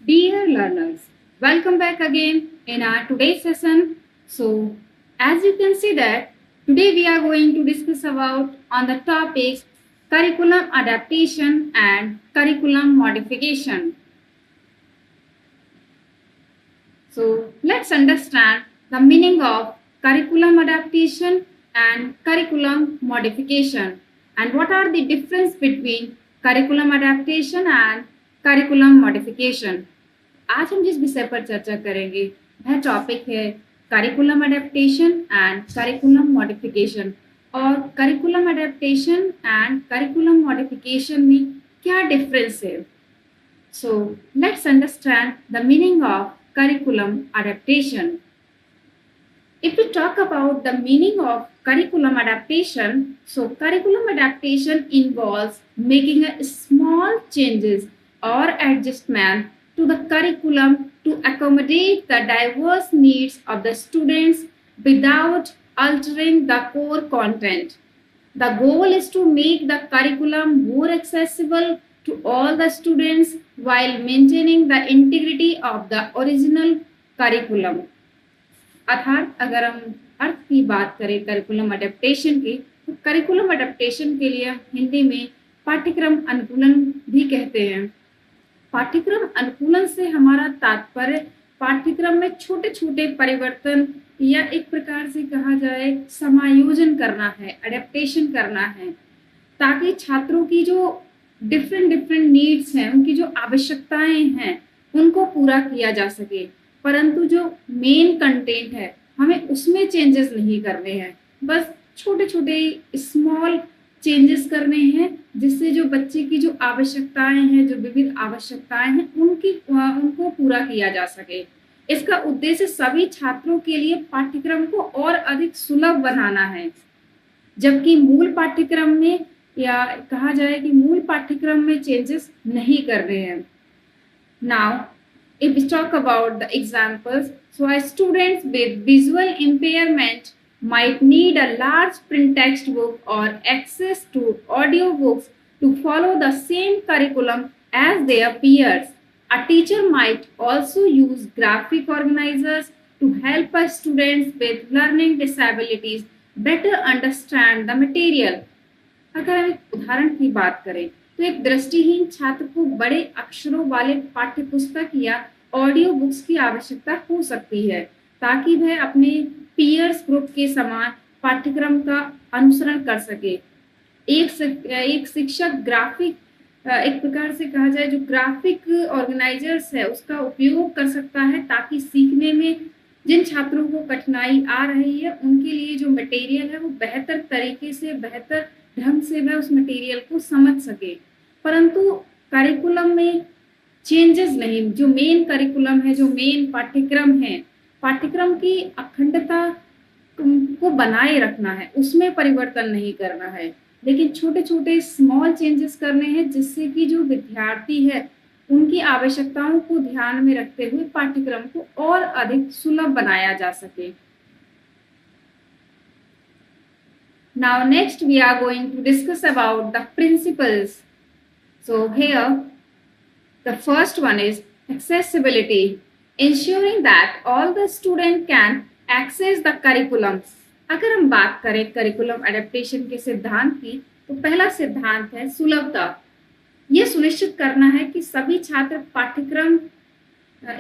Dear learners, welcome back again in our today's session. So, as you can see that today we are going to discuss about on the topic curriculum adaptation and curriculum modification. So, let's understand the meaning of curriculum adaptation and curriculum modification and what are the difference between curriculum adaptation and curriculum modification. आज हम जिस विषय पर चर्चा करेंगे वह topic है curriculum adaptation and curriculum modification. और curriculum adaptation and curriculum modification में क्या डिफरेंस है। So let's understand the meaning of curriculum adaptation. If we talk about the meaning of curriculum adaptation, so curriculum adaptation involves making a small changes or adjustment to the curriculum to accommodate the diverse needs of the students without altering the core content. The goal is to make the curriculum more accessible to all the students while maintaining the integrity of the original curriculum. अर्थात अगर हम अर्थ की बात करें curriculum adaptation की, तो curriculum adaptation के लिए हिंदी में पाठ्यक्रम अनुकूलन भी कहते हैं। पाठ्यक्रम अनुकूलन से हमारा तात्पर्य पाठ्यक्रम में छोटे छोटे परिवर्तन या एक प्रकार से कहा जाए समायोजन करना है, अडेप्टेशन करना है, ताकि छात्रों की जो डिफरेंट नीड्स हैं, उनकी जो आवश्यकताएं हैं, उनको पूरा किया जा सके। परंतु जो मेन कंटेंट है हमें उसमें चेंजेस नहीं करने हैं, बस छोटे छोटे स्मॉल चेंजेस करने हैं, जिससे जो बच्चे की जो आवश्यकताएं हैं, जो विविध आवश्यकताएं हैं, उनको पूरा किया जा सके। इसका उद्देश्य सभी छात्रों के लिए पाठ्यक्रम को और अधिक सुलभ बनाना है, जबकि मूल पाठ्यक्रम में या कहा जाए कि मूल पाठ्यक्रम में चेंजेस नहीं कर रहे हैं। Now if we talk about the examples, so as students with visual impairment might need a large print textbook or access to audio books to follow the same curriculum as their peers. A teacher might also use graphic organizers to help students with learning disabilities better understand the material. अगर हम एक उदाहरण की बात करें तो एक दृष्टिहीन छात्र को बड़े अक्षरों वाले पाठ्य पुस्तक या ऑडियो बुक्स की आवश्यकता हो सकती है, ताकि वह अपने पीयर्स ग्रुप के समान पाठ्यक्रम का अनुसरण कर सके। एक शिक्षक ग्राफिक एक प्रकार से कहा जाए जो ग्राफिक ऑर्गेनाइजर्स है उसका उपयोग कर सकता है, ताकि सीखने में जिन छात्रों को कठिनाई आ रही है उनके लिए जो मटेरियल है वो बेहतर तरीके से, बेहतर ढंग से वह उस मटेरियल को समझ सके। परंतु करिकुलम में चेंजेस नहीं, जो मेन करिकुलम है, जो मेन पाठ्यक्रम है, पाठ्यक्रम की अखंडता को बनाए रखना है, उसमें परिवर्तन नहीं करना है, लेकिन छोटे छोटे स्मॉल चेंजेस करने हैं, जिससे कि जो विद्यार्थी है उनकी आवश्यकताओं को ध्यान में रखते हुए पाठ्यक्रम को और अधिक सुलभ बनाया जा सके। Now next we are going to discuss about the principles. So here the first one is accessibility, ensuring that all the student can access the curriculum. अगर हम बात करें करिकुलम एडेप्टेशन के सिद्धांत की, तो पहला सिद्धांत है सुलभता। यह सुनिश्चित करना है कि सभी छात्र पाठ्यक्रम,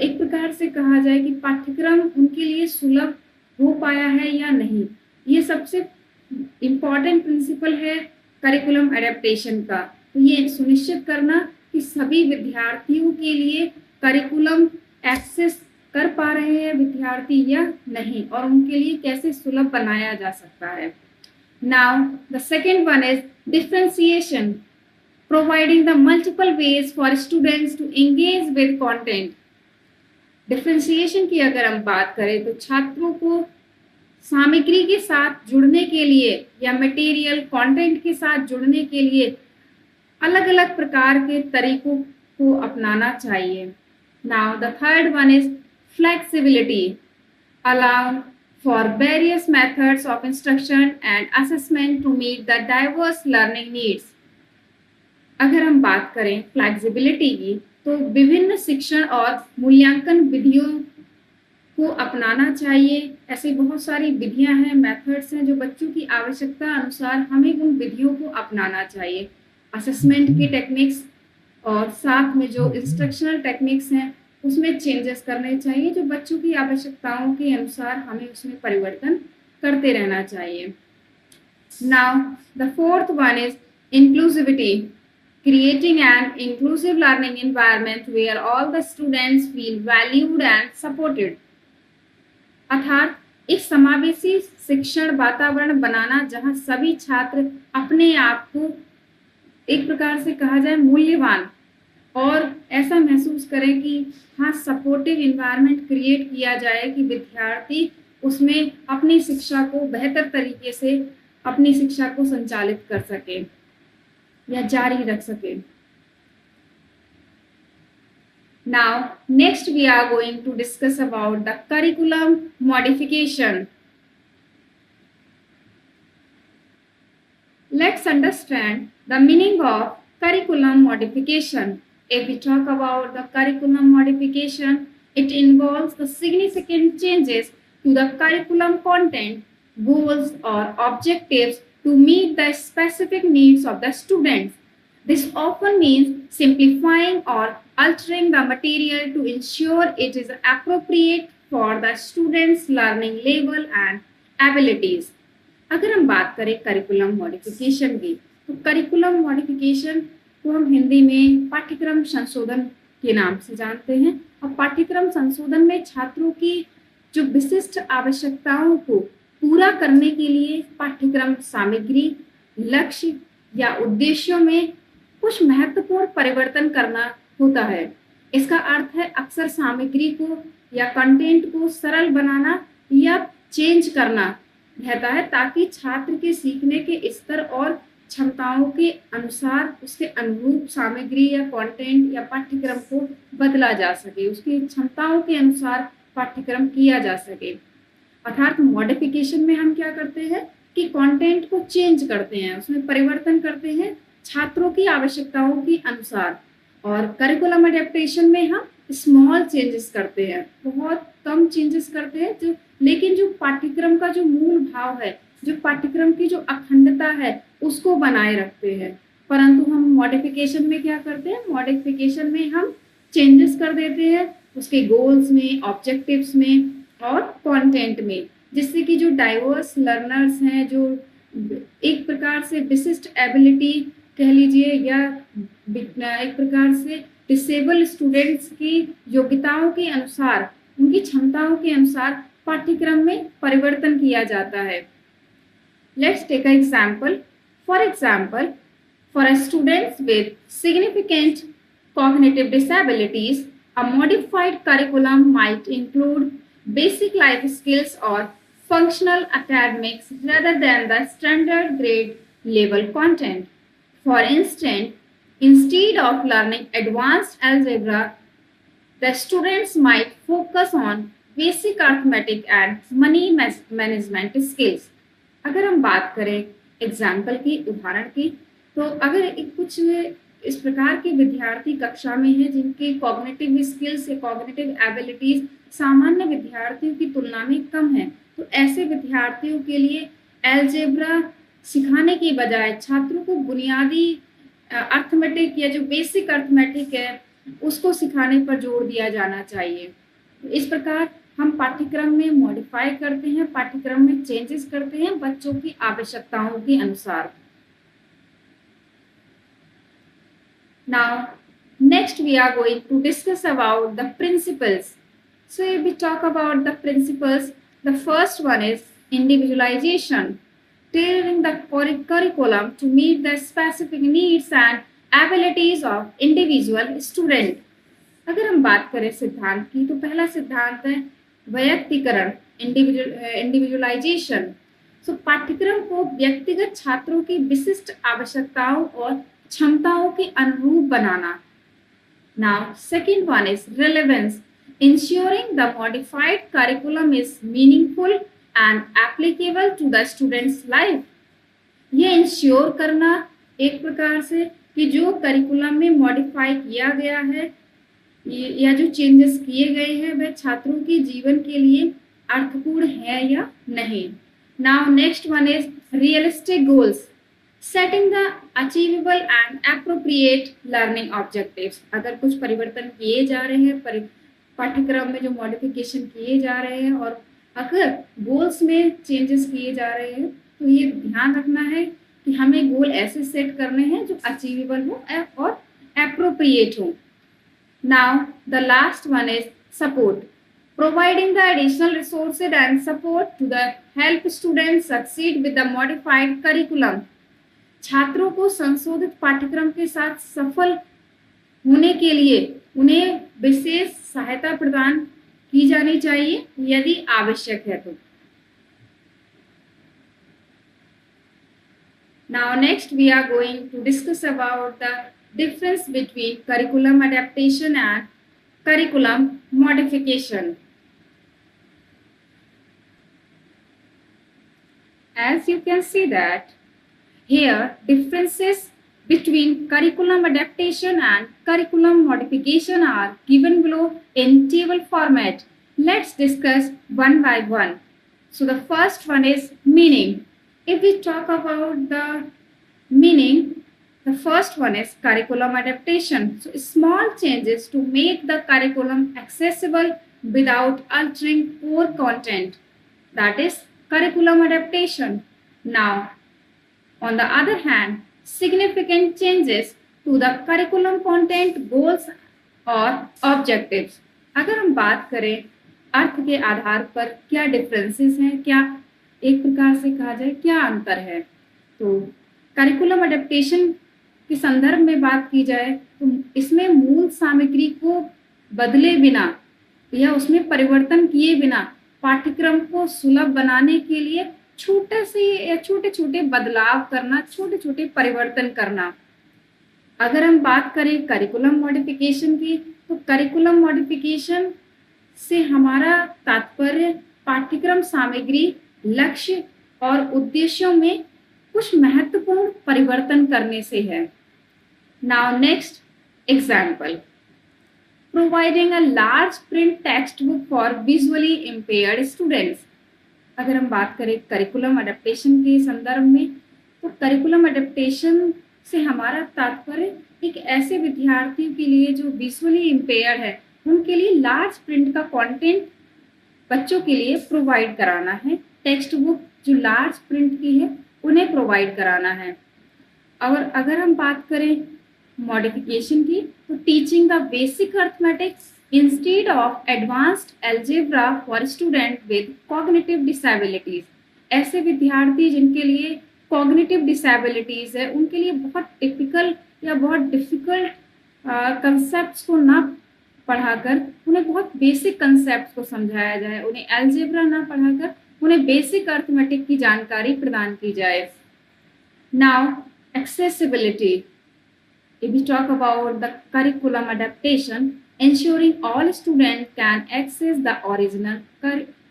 एक प्रकार से कहा जाए कि पाठ्यक्रम उनके लिए सुलभ हो पाया है या नहीं। ये सबसे इम्पॉर्टेंट प्रिंसिपल है करिकुलम एडेप्टेशन का। तो ये सुनिश्चित करना कि सभी विद्यार्थियों के लिए करिकुलम एक्सेस कर पा रहे हैं विद्यार्थी या नहीं, और उनके लिए कैसे सुलभ बनाया जा सकता है। Now the second one is differentiation, providing the multiple ways for students to engage with content. Differentiation की अगर हम बात करें तो छात्रों को सामग्री के साथ जुड़ने के लिए या मटेरियल कंटेंट के साथ जुड़ने के लिए अलग अलग प्रकार के तरीकों को अपनाना चाहिए। Now the third one is flexibility, allow for various methods of instruction and assessment to meet the diverse learning needs. अगर हम बात करें फ्लेक्सिबिलिटी की, तो विभिन्न शिक्षण और मूल्यांकन विधियों को अपनाना चाहिए। ऐसी बहुत सारी विधियां हैं, मेथड्स हैं जो बच्चों की आवश्यकता अनुसार हमें उन विधियों को अपनाना चाहिए। असेसमेंट की टेक्निक्स और साथ में जो इंस्ट्रक्शनल टेक्निक्स हैं उसमें चेंजेस करने चाहिए, जो बच्चों की आवश्यकताओं के अनुसार हमें उसमें परिवर्तन करते रहना चाहिए। Now the fourth one is inclusivity, creating an inclusive learning environment where all the students feel valued and supported। अर्थात एक समावेशी शिक्षण वातावरण बनाना जहां सभी छात्र अपने आप को एक प्रकार से कहा जाए मूल्यवान और ऐसा महसूस करें कि हाँ सपोर्टिव इन्वायरमेंट क्रिएट किया जाए कि विद्यार्थी उसमें अपनी शिक्षा को बेहतर तरीके से अपनी शिक्षा को संचालित कर सके या जारी रख सके। Now, next we are going to discuss about the curriculum modification. Let's understand the meaning of curriculum modification. If we talk about the curriculum modification, it involves the significant changes to the curriculum content, goals or objectives to meet the specific needs of the students. This often means simplifying or altering the material to ensure it is appropriate for the students' learning level and abilities. अगर हम बात करें curriculum modification की, तो curriculum modification को हम हिंदी में पाठ्यक्रम संशोधन के नाम से जानते हैं। और पाठ्यक्रम संशोधन में छात्रों की जो विशिष्ट आवश्यकताओं को पूरा करने के लिए पाठ्यक्रम सामग्री, लक्ष्य या उद्देश्यों में कुछ महत्वपूर्ण परिवर्तन करना होता है। इसका अर्थ है अक्सर सामग्री को या कंटेंट को सरल बनाना या चेंज करना रहता है, ताकि छात्र के सीखने के स्तर और क्षमताओं के अनुसार उसके अनुरूप सामग्री या कंटेंट या पाठ्यक्रम को बदला जा सके, उसकी क्षमताओं के अनुसार पाठ्यक्रम किया जा सके। अर्थात मॉडिफिकेशन में हम क्या करते हैं कि कंटेंट को चेंज करते हैं, उसमें परिवर्तन करते हैं छात्रों की आवश्यकताओं के अनुसार। और करिकुलम अडेप्टेशन में हम स्मॉल चेंजेस करते हैं, बहुत कम चेंजेस करते हैं, लेकिन जो पाठ्यक्रम का जो मूल भाव है, जो पाठ्यक्रम की जो अखंडता है उसको बनाए रखते हैं। परंतु हम मॉडिफिकेशन में क्या करते हैं, मॉडिफिकेशन में हम चेंजेस कर देते हैं उसके गोल्स में, ऑब्जेक्टिव्स में और कंटेंट में, जिससे कि जो डाइवर्स लर्नर्स हैं, जो एक प्रकार से विशिष्ट एबिलिटी कह लीजिए या एक प्रकार से डिसेबल स्टूडेंट्स की योग्यताओं के अनुसार, उनकी क्षमताओं के अनुसार पाठ्यक्रम में परिवर्तन किया जाता है। Let's take a example. For example, for a students with significant cognitive disabilities, a modified curriculum might include basic life skills or functional academics rather than the standard grade level content. For instance, instead of learning advanced algebra, the students might focus on basic arithmetic and money management skills. अगर हम बात करें example की, उदाहरण की, तो अगर कुछ इस प्रकार के विद्यार्थी कक्षा में हैं जिनके कॉग्निटिव स्किल्स या कॉग्निटिव एबिलिटीज सामान्य विद्यार्थियों की तुलना में कम है, तो ऐसे विद्यार्थियों के लिए अलजेब्रा सिखाने के बजाय छात्रों को बुनियादी अर्थमेटिक या जो बेसिक अर्थमेटिक है उसको सिखाने पर जोर दिया जाना चाहिए। इस प्रकार हम पाठ्यक्रम में मॉडिफाई करते हैं, पाठ्यक्रम में चेंजेस करते हैं बच्चों की आवश्यकताओं के अनुसार। Now, next we are going to discuss about the principles. So if we talk about the principles, the first one is individualization, tailoring the curriculum to meet the specific needs and abilities of individual student. अगर हम बात करें सिद्धांत की, तो पहला सिद्धांत है वैयक्तिकरण, इंडिविजुअलाइजेशन। सो पाठ्यक्रम को व्यक्तिगत छात्रों की विशिष्ट आवश्यकताओं और क्षमताओं के अनुरूप बनाना। Now, second one is relevance, ensuring the modified curriculum is meaningful and applicable to the student's life. ये इंश्योर करना एक प्रकार से कि जो करिकुलम में मॉडिफाई किया गया है या जो चेंजेस किए गए हैं वह छात्रों के जीवन के लिए अर्थपूर्ण है या नहीं। Now next one is realistic goals, setting the achievable and appropriate learning objectives. अगर कुछ परिवर्तन किए जा रहे हैं, पाठ्यक्रम में जो मॉडिफिकेशन किए जा रहे हैं और अगर गोल्स में चेंजेस किए जा रहे हैं तो ये ध्यान रखना है कि हमें गोल ऐसे सेट करने हैं जो अचीवेबल हो और एप्रोप्रिएट हो। Now the last one is support, providing the additional resources and support to the help students succeed with the modified curriculum। छात्रों को संशोधित पाठ्यक्रम के साथ सफल होने के लिए उन्हें विशेष सहायता प्रदान की जानी चाहिए यदि आवश्यक है तो। Now next we are going to discuss about the difference between curriculum adaptation and curriculum modification। As you can see that here differences between curriculum adaptation and curriculum modification are given below in table format। Let's discuss one by one। So the first one is meaning। If we talk about the meaning, the first one is curriculum adaptation। So small changes to make the curriculum accessible without altering core content, that is curriculum adaptation। Now on the other hand, significant changes to the curriculum content, goals और objectives। अगर हम बात करें अर्थ के आधार पर क्या differences हैं, क्या एक प्रकार से कहा जाए क्या अंतर है, तो करिकुलम अडेप्टेशन के संदर्भ में बात की जाए तो इसमें मूल सामग्री को बदले बिना या उसमें परिवर्तन किए बिना पाठ्यक्रम को सुलभ बनाने के लिए छोटे से या छोटे छोटे बदलाव करना, छोटे छोटे परिवर्तन करना। अगर हम बात करें करिकुलम मॉडिफिकेशन की, तो करिकुलम मॉडिफिकेशन से हमारा तात्पर्य पाठ्यक्रम सामग्री, लक्ष्य और उद्देश्यों में कुछ महत्वपूर्ण परिवर्तन करने से है। Now next example, providing a large print text book for visually impaired students. अगर हम बात करें करिकुलम अडेप्टेशन के संदर्भ में, तो करिकुलम अडेप्टेशन से हमारा तात्पर्य एक ऐसे विद्यार्थियों के लिए जो विजुअली इम्पेयर्ड है उनके लिए लार्ज प्रिंट का कंटेंट बच्चों के लिए प्रोवाइड कराना है। टेक्स्ट बुक जो लार्ज प्रिंट की है उन्हें प्रोवाइड कराना है। और अगर हम बात करें मॉडिफिकेशन की, तो teaching the basic arithmetics instead of advanced algebra for student with cognitive disabilities. ऐसे विद्यार्थी जिनके लिए कॉग्निटिव डिसेबिलिटीज है उनके लिए बहुत टिपिकल या बहुत डिफिकल्ट कंसेप्ट को ना पढ़ाकर उन्हें बहुत बेसिक कंसेप्ट को समझाया जाए, उन्हें अलजेब्रा ना पढ़ाकर उन्हें बेसिक अर्थमेटिक की जानकारी प्रदान की जाए। Now accessibility, if we talk about the curriculum adaptation, ensuring all students can access the original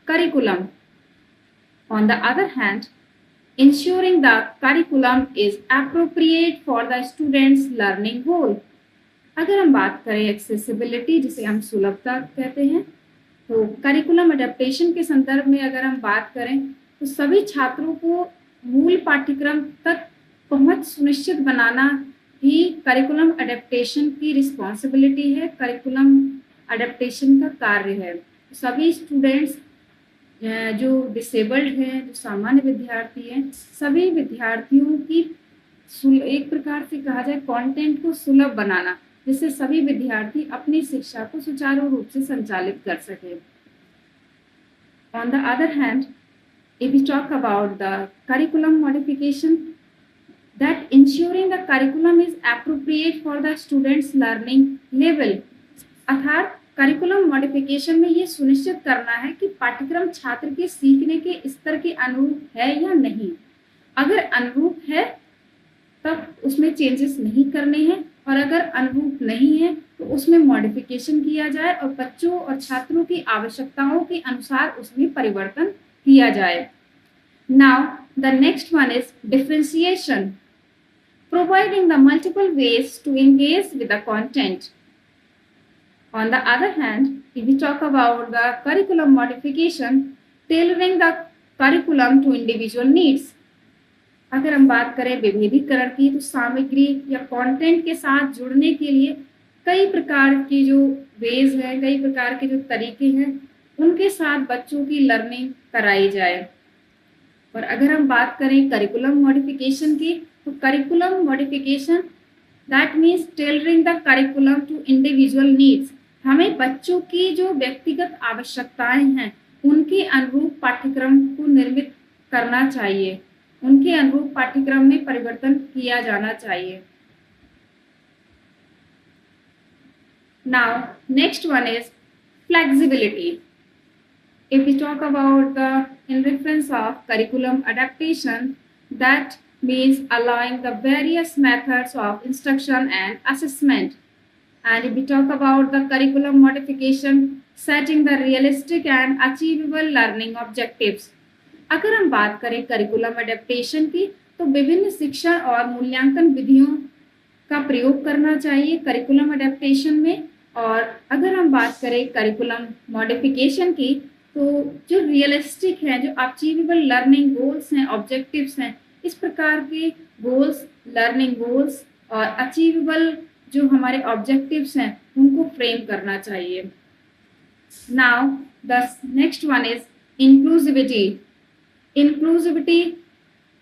curriculum। On the other hand, ensuring the curriculum is appropriate for the students learning goal। अगर हम बात करें accessibility जिसे हम सुलभता कहते हैं, तो करिकुलम अडेप्टेशन के संदर्भ में अगर हम बात करें तो सभी छात्रों को मूल पाठ्यक्रम तक पहुंच सुनिश्चित बनाना ही करिकुलम अडेप्टेशन की रिस्पॉन्सिबिलिटी है, करिकुलम अडेप्टेशन का कार्य है। सभी स्टूडेंट्स जो डिसेबल्ड हैं, जो सामान्य विद्यार्थी हैं, सभी विद्यार्थियों की एक प्रकार से कहा जाए कंटेंट को सुलभ बनाना, जिससे सभी विद्यार्थी अपनी शिक्षा को सुचारू रूप से संचालित कर सके। On the other hand, if we talk about the curriculum modification, that ensuring the curriculum is appropriate for the students learning level। अर्थात करिकुलम मॉडिफिकेशन में ये सुनिश्चित करना है कि पाठ्यक्रम छात्र के सीखने के स्तर के अनुरूप है या नहीं। अगर अनुरूप है तब उसमें चेंजेस नहीं करने हैं, और अगर अनुरूप नहीं है तो उसमें मॉडिफिकेशन किया जाए और बच्चों और छात्रों की आवश्यकताओं के अनुसार उसमें परिवर्तन किया जाए। Now the next one is differentiation, providing the multiple ways to engage with the content। On the other hand, if we talk about the curriculum modification, tailoring the curriculum to individual needs. अगर हम बात करें विभेदीकरण की, तो सामग्री या content के साथ जुड़ने के लिए कई प्रकार की जो वेज हैं, कई प्रकार के जो तरीके हैं, उनके साथ बच्चों की लर्निंग कराई जाए। और अगर हम बात करें करिकुलम मॉडिफिकेशन की, तो curriculum modification that means tailoring the curriculum to individual needs. हमें बच्चों की जो व्यक्तिगत आवश्यकताएं हैं, उनके अनुरूप पाठ्यक्रम को निर्मित करना चाहिए, उनके अनुरूप पाठ्यक्रम में परिवर्तन किया जाना चाहिए। Now, next one is flexibility. If we talk about the in reference of curriculum adaptation, that means allowing the various methods of instruction and assessment. And if we talk about the curriculum modification, setting the realistic and achievable learning objectives. अगर हम बात करें curriculum adaptation की, तो विभिन्न शिक्षण और मूल्यांकन विधियों का प्रयोग करना चाहिए करिकुलम एडेप्टेशन में। और अगर हम बात करें करिकुलम मॉडिफिकेशन की, तो जो रियलिस्टिक हैं, जो अचीवेबल लर्निंग गोल्स हैं, ऑब्जेक्टिव्स हैं, इस प्रकार के गोल्स, लर्निंग गोल्स और अचीवेबल जो हमारे ऑब्जेक्टिव्स हैं, उनको फ्रेम करना चाहिए। Now the next one is inclusivity. Inclusivity,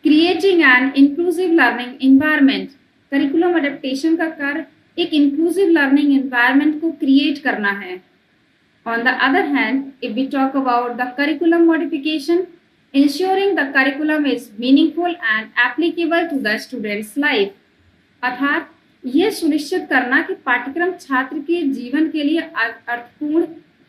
creating an inclusive learning environment. Curriculum adaptation का कार्य एक इंक्लूसिव लर्निंग एनवायरनमेंट को क्रिएट करना है। On the other hand, if we talk about the curriculum modification, ensuring the curriculum is meaningful and applicable to the student's life, अर्थात यह सुनिश्चित करना कि पाठ्यक्रम छात्र के जीवन के लिए अर्थपूर्ण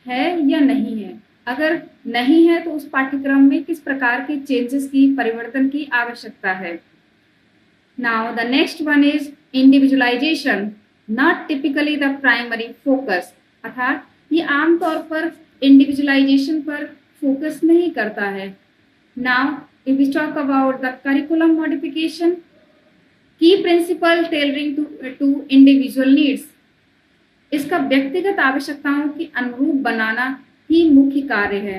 है या नहीं है। अगर नहीं है तो उस पाठ्यक्रम में किस प्रकार के चेंजेस की, परिवर्तन की आवश्यकता है। Now the next one is individualization, not typically the primary focus, अर्थात ये आमतौर पर इंडिविजुअलाइजेशन पर फोकस नहीं करता है। Now if we talk about the curriculum modification, key principle tailoring to individual needs. इसका व्यक्तिगत आवश्यकताओं के अनुरूप बनाना ही मुख्य कार्य है।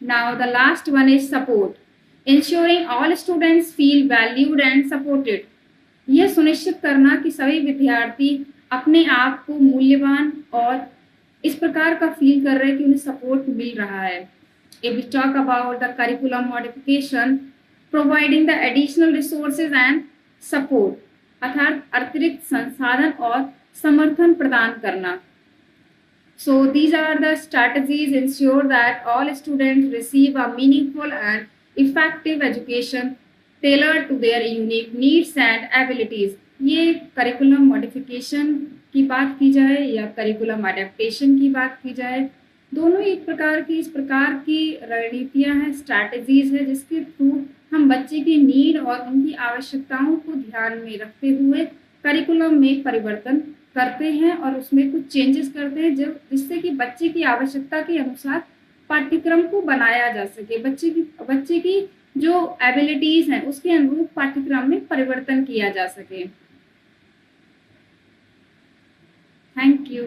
Now the last one is support, ensuring all students feel valued and supported. यह सुनिश्चित करना कि सभी विद्यार्थी अपने आप को मूल्यवान और इस प्रकार का फील कर रहे हैं कि उन्हें सपोर्ट मिल रहा है। If we talk about the curriculum modification, providing the additional resources and support, अर्थात अतिरिक्त संसाधन और समर्थन प्रदान करना। So these are the strategies ensure that all students receive a meaningful and effective education tailored to their unique needs and abilities. ये curriculum modification की बात की जाए या करिकुलम एडेप्टेशन की बात की जाए, दोनों एक प्रकार की, इस प्रकार की रणनीतियां हैं, स्ट्रैटेजीज है, जिसके थ्रू हम बच्चे की नीड और उनकी आवश्यकताओं को ध्यान में रखते हुए करिकुलम में परिवर्तन करते हैं और उसमें कुछ चेंजेस करते हैं, जिससे कि बच्चे की आवश्यकता के अनुसार पाठ्यक्रम को बनाया जा सके, बच्चे की जो एबिलिटीज हैं उसके अनुरूप पाठ्यक्रम में परिवर्तन किया जा सके। Thank you.